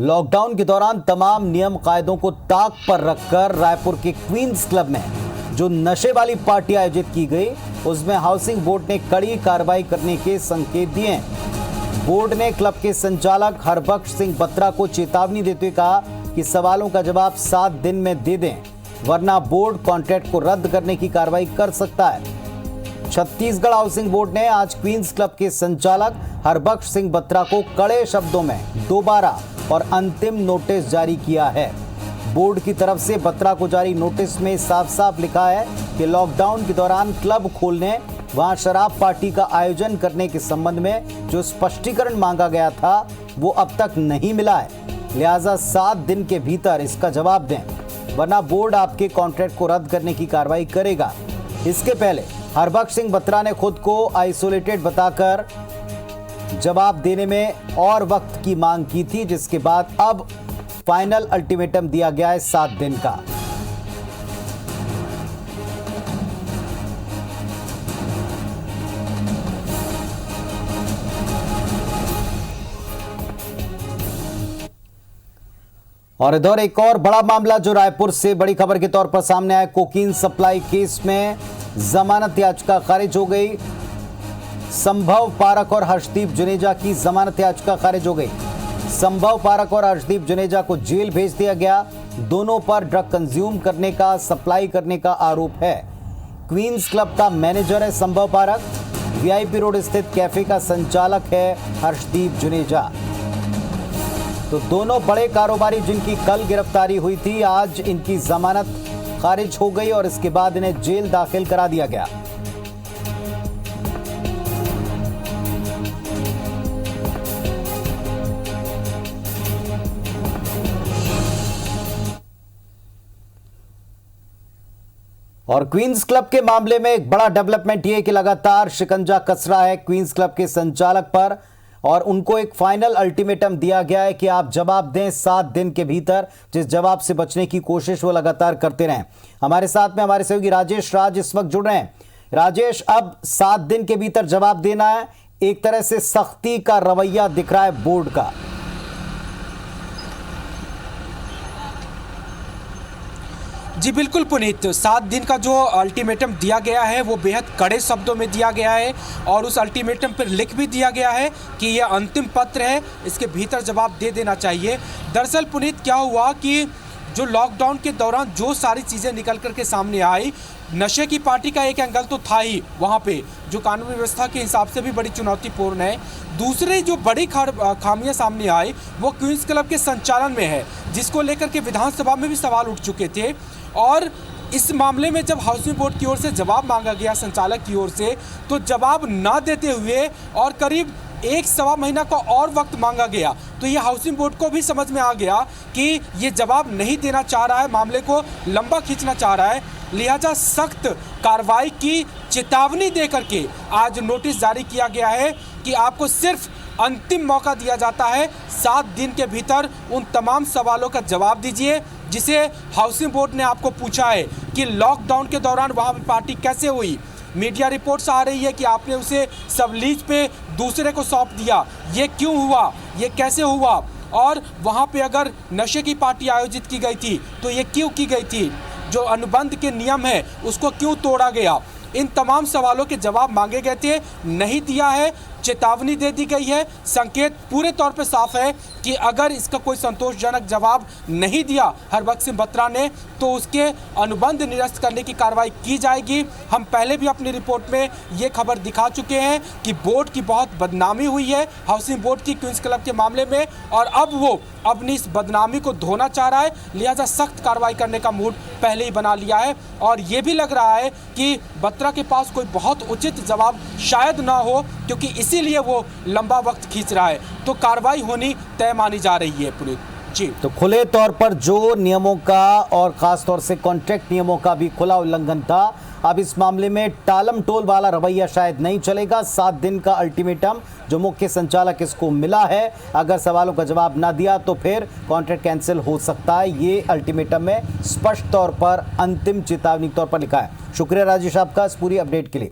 Lockdown के दौरान तमाम नियम कायदों को ताक पर रखकर रायपुर के क्वींस क्लब में जो नशे वाली पार्टी आयोजित की गई, उसमें हाउसिंग बोर्ड ने कड़ी कार्रवाई करने के संकेत दिए हैं। बोर्ड ने क्लब के संचालक हरबख्श सिंह बत्रा को चेतावनी देते हुए कहा कि सवालों का जवाब 7 दिन में दे दें, वरना बोर्ड कॉन्ट्रैक्ट को रद्द करने की कार्रवाई कर सकता है। छत्तीसगढ़ हाउसिंग बोर्ड ने आज क्वींस क्लब के संचालक हरबख्श सिंह बत्रा को कड़े शब्दों में दोबारा और अंतिम नोटिस जारी किया है। बोर्ड की तरफ से बत्रा को जारी नोटिस में साफ साफ लिखा है कि लॉकडाउन के दौरान क्लब खोलने, वहां शराब पार्टी का आयोजन करने के संबंध में जो स्पष्टीकरण मांगा गया था वो अब तक नहीं मिला है। लिहाजा 7 दिन के भीतर इसका जवाब दें, वरना बोर्ड आपके कॉन्ट्रैक्ट को रद्द करने की कार्रवाई करेगा। इसके पहले हरबख्श सिंह बत्रा ने खुद को आइसोलेटेड बताकर जवाब देने में और वक्त की मांग की थी, जिसके बाद अब फाइनल अल्टीमेटम दिया गया है 7 दिन का। और इधर एक और बड़ा मामला जो रायपुर से बड़ी खबर के तौर पर सामने आया। कोकीन सप्लाई केस में जमानत याचिका खारिज हो गई। संभव पारक और हर्षदीप जुनेजा की जमानत याचिका खारिज हो गई। संभव पारक और हर्षदीप जुनेजा को जेल भेज दिया गया। दोनों पर ड्रग कंज्यूम करने का, सप्लाई करने का आरोप है। क्वींस क्लब का मैनेजर है संभव पारक, वीआईपी रोड स्थित कैफे का संचालक है हर्षदीप जुनेजा। तो दोनों बड़े कारोबारी जिनकी कल गिरफ्तारी हुई थी, आज इनकी जमानत खारिज हो गई और इसके बाद इन्हें जेल दाखिल करा दिया गया। और क्वींस क्लब के मामले में एक बड़ा डेवलपमेंट यह कि लगातार शिकंजा कस रहा है क्वींस क्लब के संचालक पर, और उनको एक फाइनल अल्टीमेटम दिया गया है कि आप जवाब दें 7 दिन के भीतर। जिस जवाब से बचने की कोशिश वो लगातार करते रहें। हमारे साथ में हमारे सहयोगी राजेश इस वक्त जुड़ रहे हैं। राजेश, अब 7 दिन के भीतर जवाब देना है। एक तरह से सख्ती का रवैया दिख रहा है बोर्ड का। जी बिल्कुल पुनीत, 7 दिन का जो अल्टीमेटम दिया गया है वो बेहद कड़े शब्दों में दिया गया है और उस अल्टीमेटम पर लिख भी दिया गया है कि यह अंतिम पत्र है, इसके भीतर जवाब दे देना चाहिए। दरअसल पुनीत क्या हुआ कि जो लॉकडाउन के दौरान जो सारी चीज़ें निकल कर के सामने आई, नशे की पार्टी का एक एंगल तो था ही वहाँ पे, जो कानून व्यवस्था के हिसाब से भी बड़ी चुनौतीपूर्ण है। दूसरी जो बड़ी खामियां सामने आई वो क्वींस क्लब के संचालन में है, जिसको लेकर के विधानसभा में भी सवाल उठ चुके थे। और इस मामले में जब हाउसिंग बोर्ड की ओर से जवाब मांगा गया संचालक की ओर से, तो जवाब ना देते हुए और करीब 1-1.25 महीना का और वक्त मांगा गया। तो ये हाउसिंग बोर्ड को भी समझ में आ गया कि ये जवाब नहीं देना चाह रहा है, मामले को लंबा खींचना चाह रहा है। लिहाजा सख्त कार्रवाई की चेतावनी देकर के आज नोटिस जारी किया गया है कि आपको सिर्फ अंतिम मौका दिया जाता है, 7 दिन के भीतर उन तमाम सवालों का जवाब दीजिए जिसे हाउसिंग बोर्ड ने आपको पूछा है कि लॉकडाउन के दौरान वहाँ पर पार्टी कैसे हुई। मीडिया रिपोर्ट्स आ रही है कि आपने उसे सब लीज पे दूसरे को सौंप दिया, ये क्यों हुआ, ये कैसे हुआ, और वहाँ पे अगर नशे की पार्टी आयोजित की गई थी तो ये क्यों की गई थी, जो अनुबंध के नियम है उसको क्यों तोड़ा गया। इन तमाम सवालों के जवाब मांगे गए थे, नहीं दिया है, चेतावनी दे दी गई है। संकेत पूरे तौर पे साफ है कि अगर इसका कोई संतोषजनक जवाब नहीं दिया हरबख्श सिंह बत्रा ने, तो उसके अनुबंध निरस्त करने की कार्रवाई की जाएगी। हम पहले भी अपनी रिपोर्ट में ये खबर दिखा चुके हैं कि बोर्ड की बहुत बदनामी हुई है हाउसिंग बोर्ड की क्वींस क्लब के मामले में, और अब वो अपनी इस बदनामी को धोना चाह रहा है। लिहाजा सख्त कार्रवाई करने का मूड पहले ही बना लिया है, और ये भी लग रहा है कि बत्रा के पास कोई बहुत उचित जवाब शायद ना हो, क्योंकि इसीलिए वो लंबा वक्त खींच रहा है। तो कार्रवाई होनी तय मानी जा रही है पुनीत जी। तो खुले तौर पर जो नियमों का और खास तौर से कॉन्ट्रैक्ट नियमों का भी खुला उल्लंघन था, अब इस मामले में टालम टोल वाला रवैया शायद नहीं चलेगा। 7 दिन का अल्टीमेटम जो मुख्य संचालक इसको मिला है, अगर सवालों का जवाब ना दिया तो फिर कॉन्ट्रैक्ट कैंसिल हो सकता है। ये अल्टीमेटम में स्पष्ट तौर पर अंतिम चेतावनी के तौर पर लिखा है। शुक्रिया राजेश आपका इस पूरी अपडेट के लिए।